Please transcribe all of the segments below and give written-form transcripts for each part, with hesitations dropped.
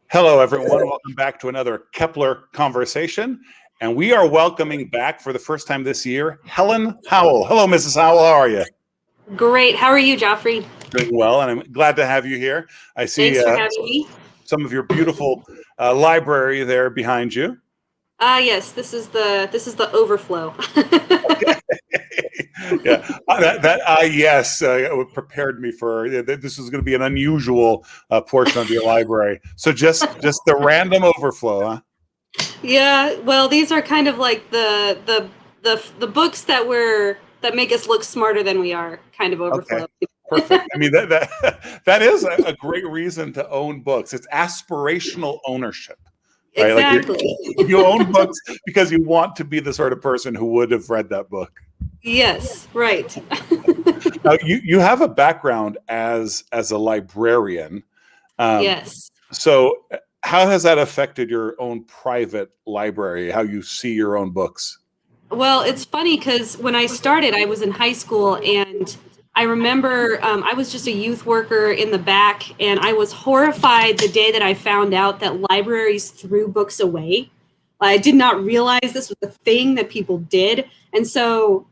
Hello, everyone. Welcome back to another Kepler conversation. And we are welcoming back for the first time this year, Helen Howell. Hello, Mrs. Howell. How are you? Great. How are you, Joffrey? Doing well, and I'm glad to have you here. I see Thanks for having me. some of your beautiful library there behind you. Yes, this is the overflow. Yeah, yes, prepared me for this is going to be an unusual portion of your library. So just the random overflow, huh? Yeah, well, these are kind of like the books that make us look smarter than we are, kind of overflow. Okay. Perfect. I mean that is a great reason to own books. It's aspirational ownership. Right? Exactly. Like you own books because you want to be the sort of person who would have read that book. Yes, right. Now you have a background as a librarian. Yes. So how has that affected your own private library, how you see your own books? Well, it's funny because when I started, I was in high school, and I remember I was just a youth worker in the back, and I was horrified the day that I found out that libraries threw books away. I did not realize this was a thing that people did. And so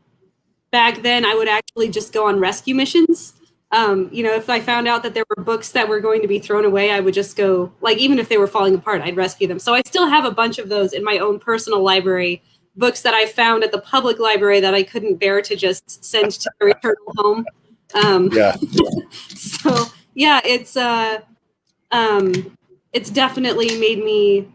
back then, I would actually just go on rescue missions. If I found out that there were books that were going to be thrown away, I would just go, like, even if they were falling apart, I'd rescue them. So I still have a bunch of those in my own personal library, books that I found at the public library that I couldn't bear to just send to their eternal home. Yeah. So yeah, it's definitely made me,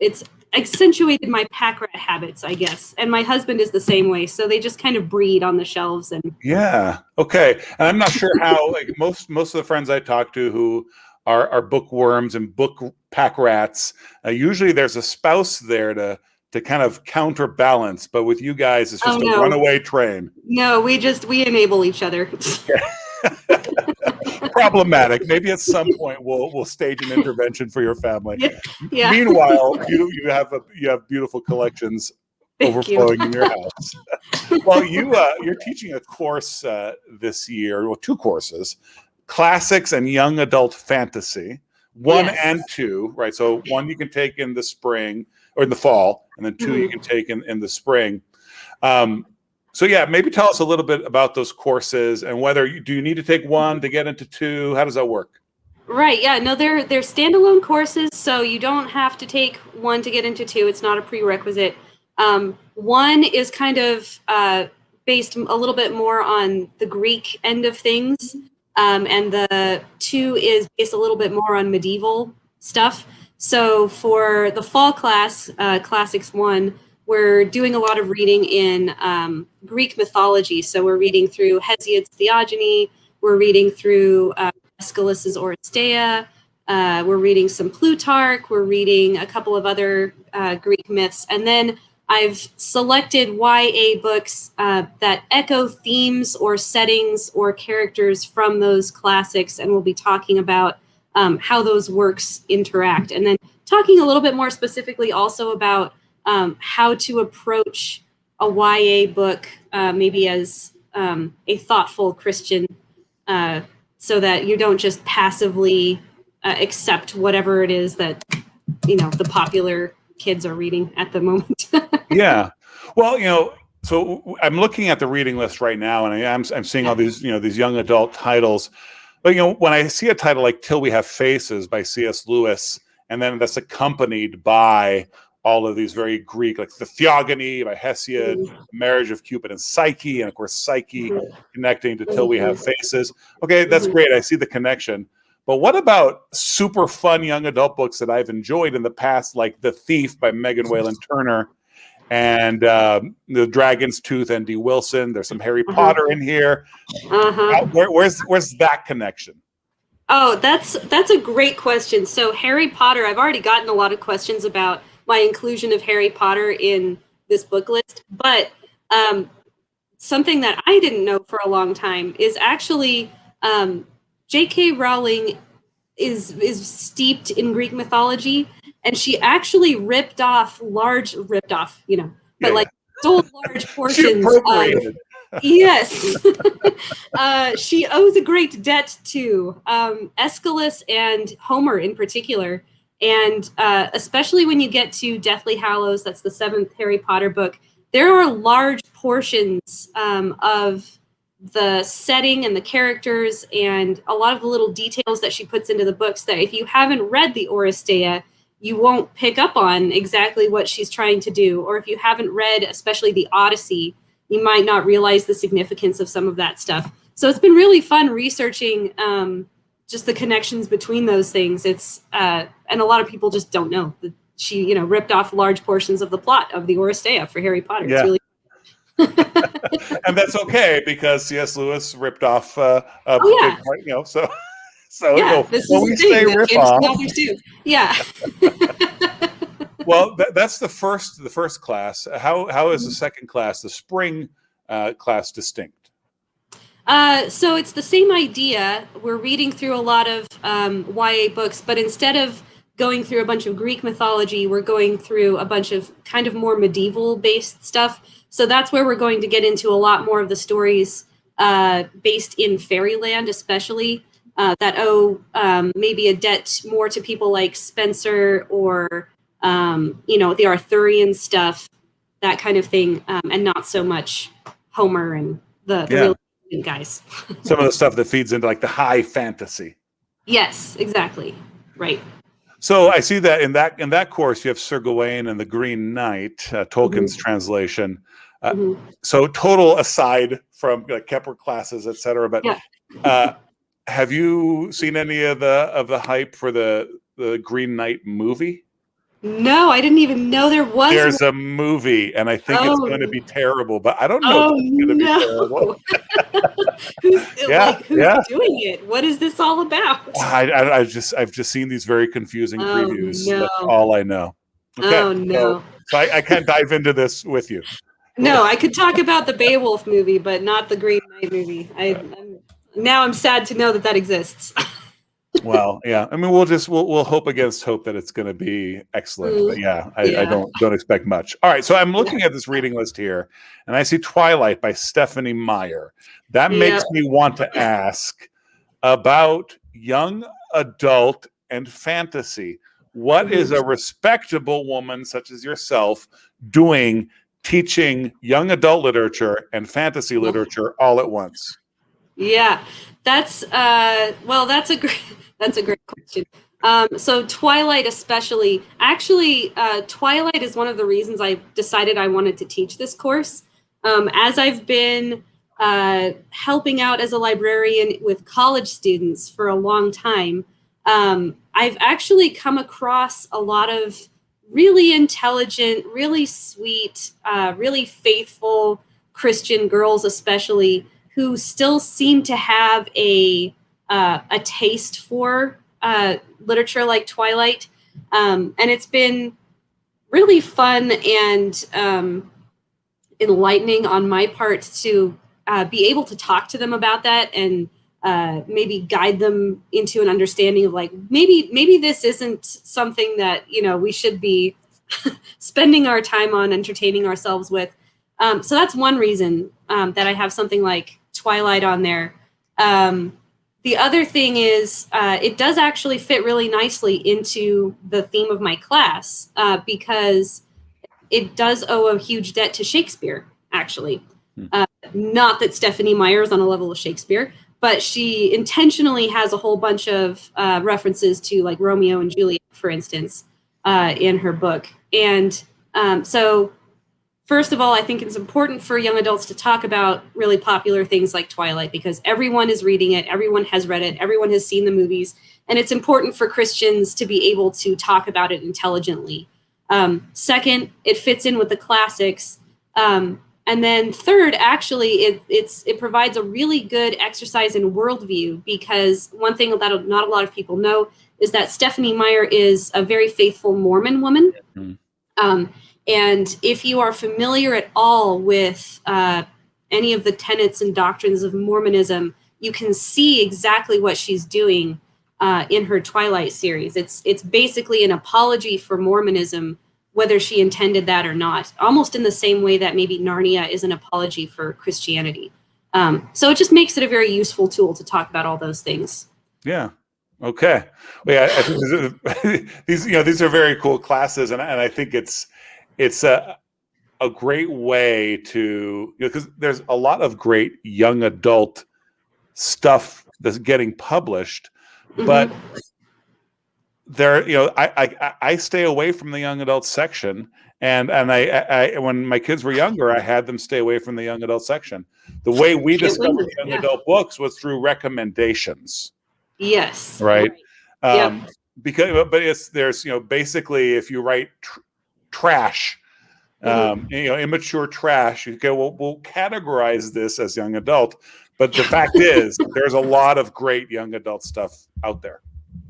it's accentuated my pack rat habits, I guess. And my husband is the same way. So they just kind of breed on the shelves. And Yeah. Okay. And I'm not sure how, like most of the friends I talk to who are bookworms and book pack rats, usually there's a spouse there to kind of counterbalance. But with you guys, it's just a runaway train. No, we enable each other. Problematic. Maybe at some point we'll stage an intervention for your family. Yeah. Meanwhile, you have beautiful collections overflowing in your house. Well, you're teaching a course this year, well, two courses, classics and young adult fantasy, 1 and 2, right? So 1 you can take in the spring or in the fall, and then 2 you can take in the spring. So yeah, maybe tell us a little bit about those courses and whether do you need to take 1 to get into 2? How does that work? Right. Yeah. No, they're standalone courses, so you don't have to take 1 to get into 2. It's not a prerequisite. 1 is kind of based a little bit more on the Greek end of things, and the 2 is based a little bit more on medieval stuff. So for the fall class, Classics 1, we're doing a lot of reading in Greek mythology. So we're reading through Hesiod's Theogony. We're reading through Aeschylus's Oresteia. We're reading some Plutarch. We're reading a couple of other Greek myths. And then I've selected YA books that echo themes or settings or characters from those classics, and we'll be talking about how those works interact. And then talking a little bit more specifically also about how to approach a YA book, maybe as a thoughtful Christian, so that you don't just passively accept whatever it is that the popular kids are reading at the moment. Yeah. Well, so I'm looking at the reading list right now, and I'm seeing all these these young adult titles. But when I see a title like "Till We Have Faces" by C.S. Lewis, and then that's accompanied by all of these very Greek, like the Theogony by Hesiod, Marriage of Cupid and Psyche, and of course Psyche connecting to Till We Have Faces. Okay, that's great. I see the connection. But what about super fun young adult books that I've enjoyed in the past, like The Thief by Megan Whalen Turner and The Dragon's Tooth, N.D. Wilson? There's some Harry Potter in here. Where's that connection? Oh, that's a great question. So Harry Potter, I've already gotten a lot of questions about my inclusion of Harry Potter in this book list, but something that I didn't know for a long time is actually J.K. Rowling is steeped in Greek mythology, and she actually stole large portions of. Yes. She owes a great debt to Aeschylus and Homer in particular. And especially when you get to Deathly Hallows, that's the 7th Harry Potter book, there are large portions of the setting and the characters and a lot of the little details that she puts into the books that if you haven't read the Oresteia, you won't pick up on exactly what she's trying to do. Or if you haven't read, especially the Odyssey, you might not realize the significance of some of that stuff. So it's been really fun researching just the connections between those things. It's and a lot of people just don't know that she, ripped off large portions of the plot of the Oresteia for Harry Potter. Yeah. It's really and that's okay because C.S. Lewis ripped off yeah. big part, so yeah, this is we the thing say that rip fantasy off. authors do. Yeah. Well, that's the first class. How is the second class, the spring class, distinct? So it's the same idea. We're reading through a lot of YA books, but instead of going through a bunch of Greek mythology, we're going through a bunch of kind of more medieval-based stuff. So that's where we're going to get into a lot more of the stories based in fairyland, especially that owe maybe a debt more to people like Spencer or the Arthurian stuff, that kind of thing, and not so much Homer and the real guys. Some of the stuff that feeds into like the high fantasy. Yes, exactly. Right. So I see that in that course you have Sir Gawain and the Green Knight, Tolkien's translation. So total aside from Kepler classes, etc. But have you seen any of the hype for the Green Knight movie? No, I didn't even know there was. There's a movie, and I think it's going to be terrible, but I don't know if it's going to be terrible. Who's doing it? What is this all about? I've just seen these very confusing previews. No. That's all I know. Okay, oh no! So I can't dive into this with you. No, I could talk about the Beowulf movie, but not the Green Knight movie. I'm sad to know that exists. Well, yeah. I mean, we'll hope against hope that it's going to be excellent. But I don't expect much. All right, so I'm looking at this reading list here, and I see Twilight by Stephenie Meyer. That makes me want to ask about young adult and fantasy. What is a respectable woman such as yourself doing teaching young adult literature and fantasy literature all at once? Yeah, that's a great question. So Twilight especially, actually, Twilight is one of the reasons I decided I wanted to teach this course. As I've been helping out as a librarian with college students for a long time, I've actually come across a lot of really intelligent, really sweet, really faithful Christian girls, especially, who still seem to have a taste for literature like Twilight. And it's been really fun and enlightening on my part to be able to talk to them about that and maybe guide them into an understanding of maybe this isn't something that we should be spending our time on entertaining ourselves with. So that's one reason that I have something like Twilight on there. The other thing is it does actually fit really nicely into the theme of my class because it does owe a huge debt to Shakespeare, actually. Not that Stephenie Meyer is on a level of Shakespeare, but she intentionally has a whole bunch of references to like Romeo and Juliet, for instance, in her book. And so first of all, I think it's important for young adults to talk about really popular things like Twilight because everyone is reading it, everyone has read it, everyone has seen the movies, and it's important for Christians to be able to talk about it intelligently. Second, it fits in with the classics. And then third, actually, it provides a really good exercise in worldview because one thing that not a lot of people know is that Stephenie Meyer is a very faithful Mormon woman. And if you are familiar at all with any of the tenets and doctrines of Mormonism, you can see exactly what she's doing in her Twilight series. It's basically an apology for Mormonism, whether she intended that or not, almost in the same way that maybe Narnia is an apology for Christianity. So it just makes it a very useful tool to talk about all those things. Yeah. Okay. Well, yeah, I think these are very cool classes, and I think it's a great way to, because there's a lot of great young adult stuff that's getting published, but Mm-hmm. there, I stay away from the young adult section, and I when my kids were younger, I had them stay away from the young adult section. The way we Can't blame discovered them. young Yeah. adult books was through recommendations, Yes. right? Yep. But there's basically, if you write trash, Mm-hmm. immature trash, you go, well, we'll categorize this as young adult. But the fact is, there's a lot of great young adult stuff out there.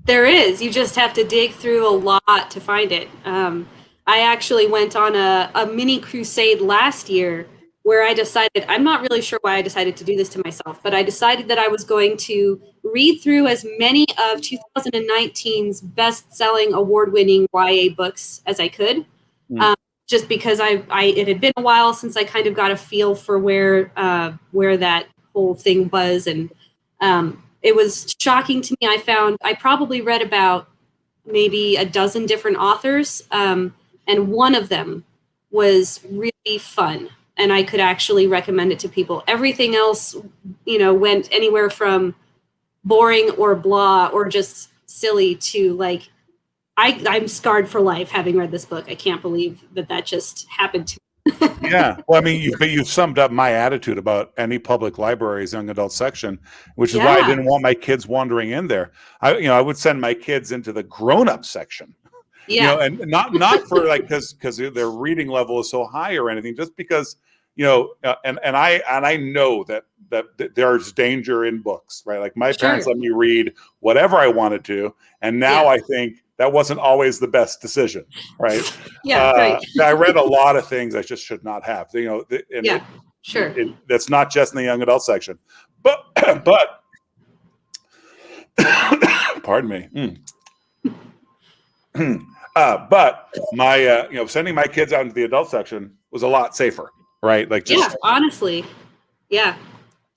There is. You just have to dig through a lot to find it. I actually went on a mini crusade last year where I decided, I'm not really sure why I decided to do this to myself, but I decided that I was going to read through as many of 2019's best-selling, award-winning YA books as I could. Mm. Just because it had been a while since I kind of got a feel for where that whole thing was, and it was shocking to me. I probably read about maybe a dozen different authors, and one of them was really fun, and I could actually recommend it to people. Everything else, went anywhere from boring or blah or just silly to like, I'm scarred for life having read this book. I can't believe that just happened to me. Yeah. Well, I mean, you've summed up my attitude about any public library's young adult section, which is why I didn't want my kids wandering in there. I would send my kids into the grown-up section. Yeah. And not for like, because their reading level is so high or anything, just because, and I know that there's danger in books, right? Like my parents let me read whatever I wanted to, and now I think that wasn't always the best decision, right? Right. I read a lot of things I just should not have, Sure. That's not just in the young adult section, but pardon me. But my sending my kids out into the adult section was a lot safer, right? Like honestly, yeah.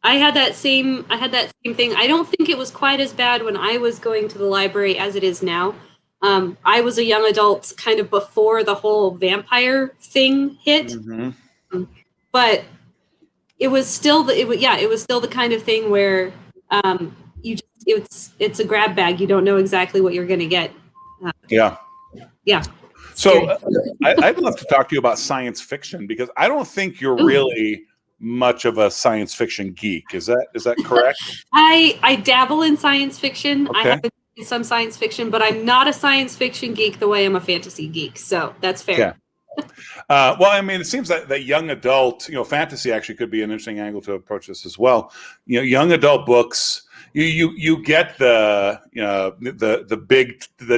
I had that same thing. I don't think it was quite as bad when I was going to the library as it is now. I was a young adult kind of before the whole vampire thing hit, but it was still the kind of thing where it's a grab bag. You don't know exactly what you're going to get. Yeah. So I'd love to talk to you about science fiction, because I don't think you're really much of a science fiction geek. Is that correct? I dabble in science fiction. Okay. I have some science fiction, but I'm not a science fiction geek the way I'm a fantasy geek. So that's fair. Yeah. Well, I mean, it seems that young adult, fantasy actually could be an interesting angle to approach this as well. Young adult books, you get the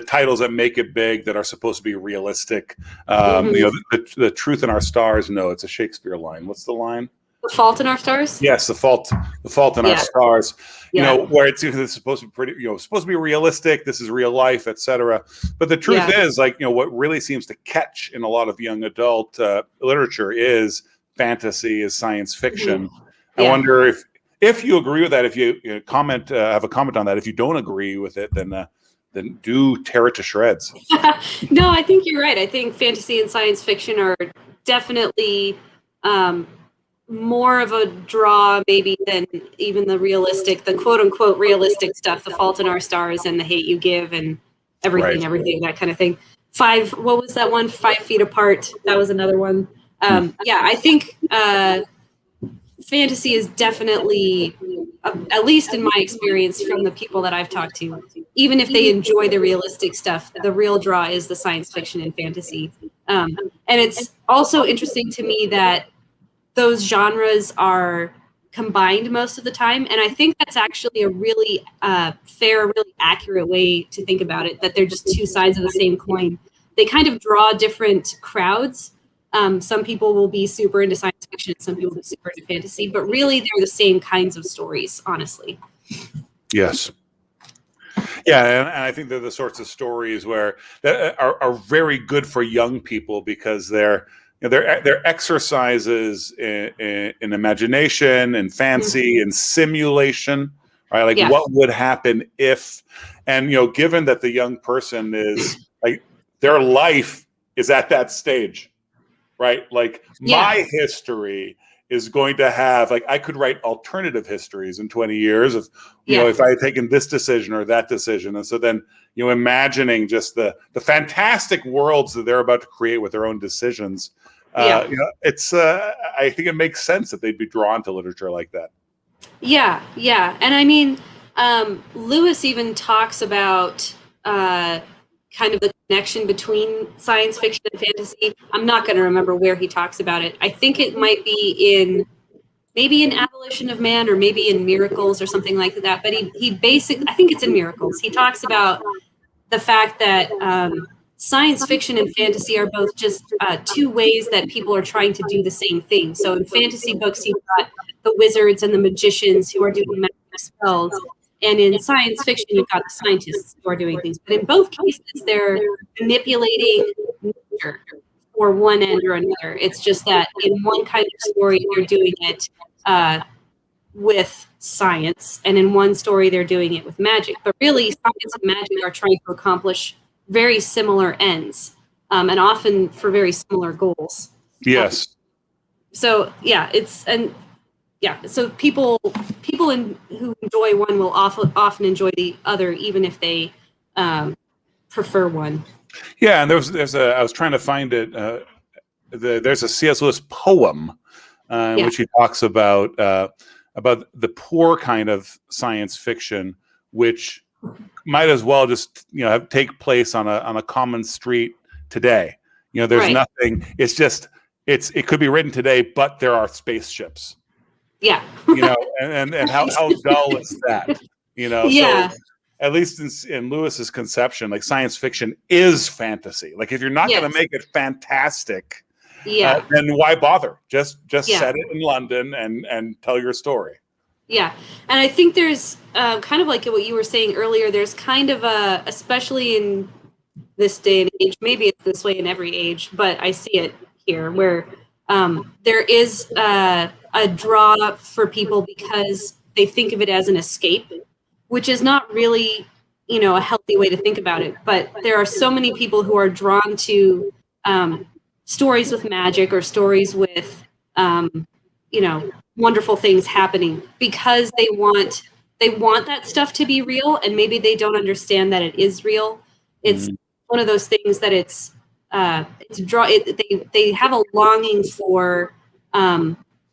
titles that make it big, that are supposed to be realistic. The Truth in Our Stars. No, it's a Shakespeare line. What's the line? The Fault in Our Stars? Yes, the fault in our stars. Where it's supposed to be pretty, supposed to be realistic. This is real life, etc. But the truth is, what really seems to catch in a lot of young adult literature is fantasy, is science fiction. I wonder if you agree with that. If you have a comment on that. If you don't agree with it, then do tear it to shreds. No, I think you're right. I think fantasy and science fiction are definitely more of a draw maybe than even the quote unquote realistic stuff, The Fault in Our Stars and The Hate You Give and everything, that kind of thing. What was that one? 5 Feet Apart. That was another one. I think fantasy is definitely, at least in my experience from the people that I've talked to, even if they enjoy the realistic stuff, the real draw is the science fiction and fantasy. And it's also interesting to me that those genres are combined most of the time. And I think that's actually a really fair, really accurate way to think about it, that they're just two sides of the same coin. They kind of draw different crowds. Some people will be super into science fiction, some people will be super into fantasy, but really they're the same kinds of stories, honestly. Yes. Yeah, and I think they're the sorts of stories that are very good for young people, because they're exercises in imagination and fancy and simulation, right? Like Yeah. what would happen if, and given that the young person is like their life is at that stage, right? Like my history is going to have, like, I could write alternative histories in 20 years of, if I had taken this decision or that decision. And so then, imagining just the fantastic worlds that they're about to create with their own decisions. It's, I think it makes sense that they'd be drawn to literature like that. Yeah. Yeah. And I mean, Lewis even talks about, kind of the connection between science fiction and fantasy. I'm not going to remember where he talks about it. I think it might be maybe in Abolition of Man or maybe in Miracles or something like that. But he basically, I think it's in Miracles. He talks about the fact that science fiction and fantasy are both just two ways that people are trying to do the same thing. So in fantasy books, you've got the wizards and the magicians who are doing magic spells. And in science fiction, you've got the scientists who are doing things. But in both cases, they're manipulating nature for one end or another. It's just that in one kind of story, they're doing it with science. And in one story, they're doing it with magic. But really, science and magic are trying to accomplish very similar ends, and often for very similar goals. Yes. So people who enjoy one will often enjoy the other, even if they prefer one. Yeah, and I was trying to find it. There's a C.S. Lewis poem in which he talks about the poor kind of science fiction, which might as well just take place on a common street today. There's nothing. It's just it could be written today, but there are spaceships. Yeah. And how dull is that? Yeah. So at least in Lewis's conception, like science fiction is fantasy. Like if you're not going to make it fantastic, then why bother? Just set it in London and tell your story. Yeah. And I think there's kind of like what you were saying earlier, there's kind of especially in this day and age, maybe it's this way in every age, but I see it here where there is a draw for people because they think of it as an escape, which is not really, a healthy way to think about it. But there are so many people who are drawn to stories with magic or stories with, wonderful things happening because they want that stuff to be real, and maybe they don't understand that it is real. It's one of those things that they have a longing for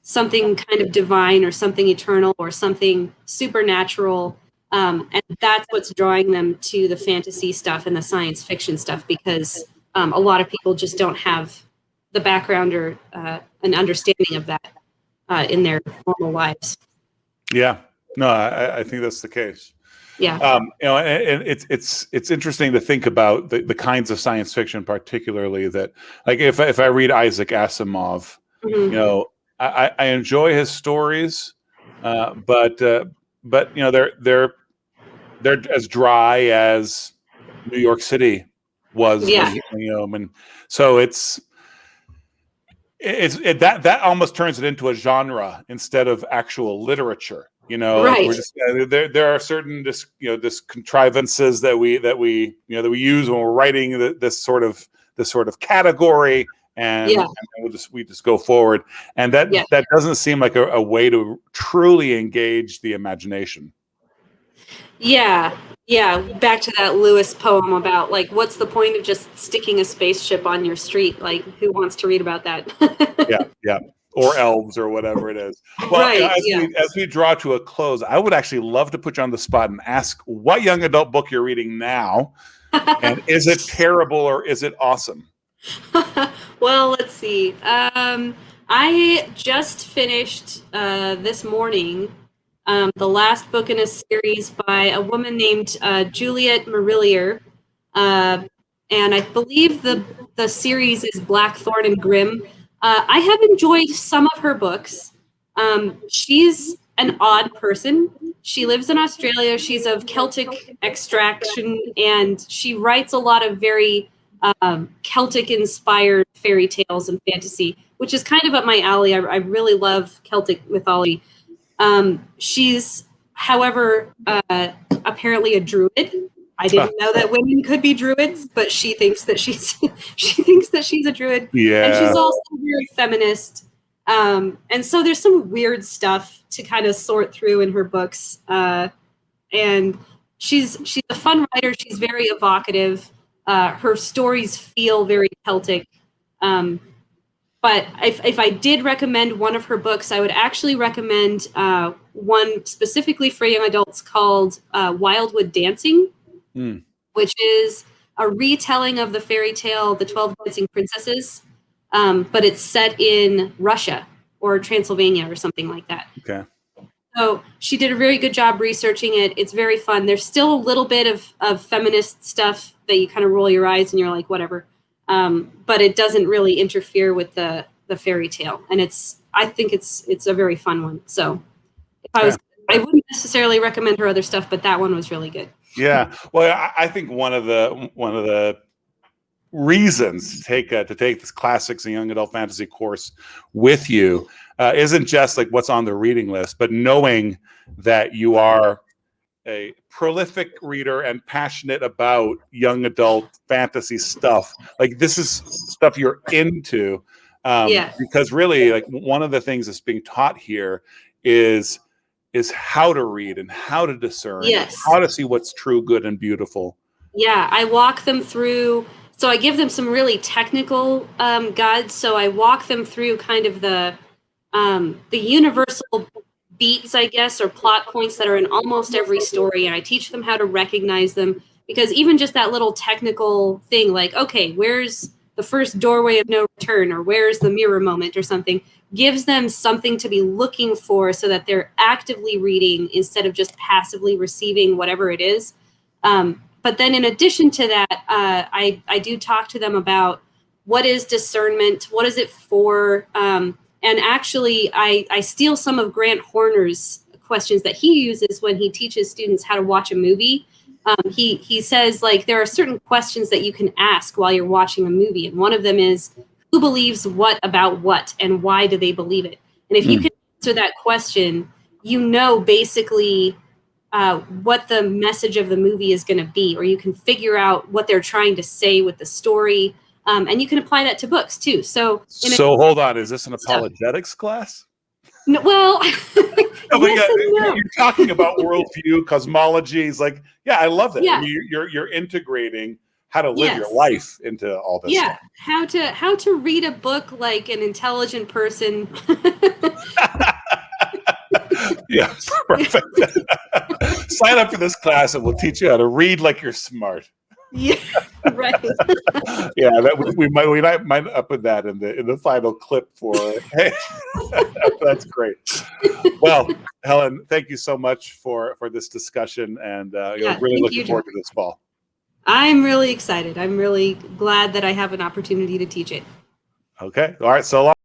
something kind of divine or something eternal or something supernatural, and that's what's drawing them to the fantasy stuff and the science fiction stuff, because a lot of people just don't have the background or an understanding of that in their normal lives. Yeah, no, I think that's the case. Yeah. And it's interesting to think about the kinds of science fiction, particularly that, like, if I read Isaac Asimov, I enjoy his stories, but they're as dry as New York City was. And so that almost turns it into a genre instead of actual literature. Right. We're just, there are certain contrivances that we use when we're writing this sort of category, and we just go forward, and that doesn't seem like a way to truly engage the imagination. Yeah. Back to that Lewis poem about, like, what's the point of just sticking a spaceship on your street? Like, who wants to read about that? Yeah. Or elves or whatever it is. Well, as we draw to a close, I would actually love to put you on the spot and ask what young adult book you're reading now, and is it terrible or is it awesome? Well, let's see. I just finished this morning the last book in a series by a woman named Juliet Marillier, and I believe the series is Blackthorn and Grimm. I have enjoyed some of her books. She's an odd person. She lives in Australia. She's of Celtic extraction, and she writes a lot of very Celtic-inspired fairy tales and fantasy, which is kind of up my alley. I really love Celtic mythology. She's however, apparently a druid. I didn't know that women could be druids, but she thinks that she's she thinks that she's a druid. Yeah. And she's also very feminist. And so there's some weird stuff to kind of sort through in her books. And she's a fun writer. She's very evocative. Her stories feel very Celtic. But if I did recommend one of her books, I would actually recommend one specifically for young adults called Wildwood Dancing, which is a retelling of the fairy tale The 12 Dancing Princesses, but it's set in Russia or Transylvania or something like that. Okay. So she did a very good job researching it. It's very fun. There's still a little bit of feminist stuff that you kind of roll your eyes and you're like, whatever. But it doesn't really interfere with the fairy tale. And I think it's a very fun one. So if I wouldn't necessarily recommend her other stuff, but that one was really good. Yeah. Well, I think one of the reasons to take this classics and young adult fantasy course with you isn't just like what's on the reading list, but knowing that you are a prolific reader and passionate about young adult fantasy stuff. Like this is stuff you're into. Because really, like one of the things that's being taught here is how to read and how to discern, how to see what's true, good, and beautiful. Yeah, I walk them through. So I give them some really technical guides. So I walk them through kind of the universal beats, I guess, or plot points that are in almost every story, and I teach them how to recognize them. Because even just that little technical thing, like, okay, where's the first doorway of no return, or where's the mirror moment or something, gives them something to be looking for so that they're actively reading instead of just passively receiving whatever it is. But then in addition to that, I do talk to them about what is discernment, what is it for, and actually I steal some of Grant Horner's questions that he uses when he teaches students how to watch a movie. He says, like, there are certain questions that you can ask while you're watching a movie. And one of them is, who believes what about what, and why do they believe it? And if you can answer that question, you know basically what the message of the movie is going to be, or you can figure out what they're trying to say with the story. And you can apply that to books too. So hold on, is this an apologetics class? No, well, yes and no. You're talking about worldview, cosmologies, like, yeah, I love that. Yeah. I mean, you're integrating how to live your life into all this. Yeah, stuff. How to read a book like an intelligent person. Yeah, perfect. Sign up for this class and we'll teach you how to read like you're smart. Yeah, right. Yeah, we might put that in the final clip for it. Hey, that's great. Well, Helen, thank you so much for this discussion, and really looking forward to this fall. I'm really excited. I'm really glad that I have an opportunity to teach it. Okay. All right. So long.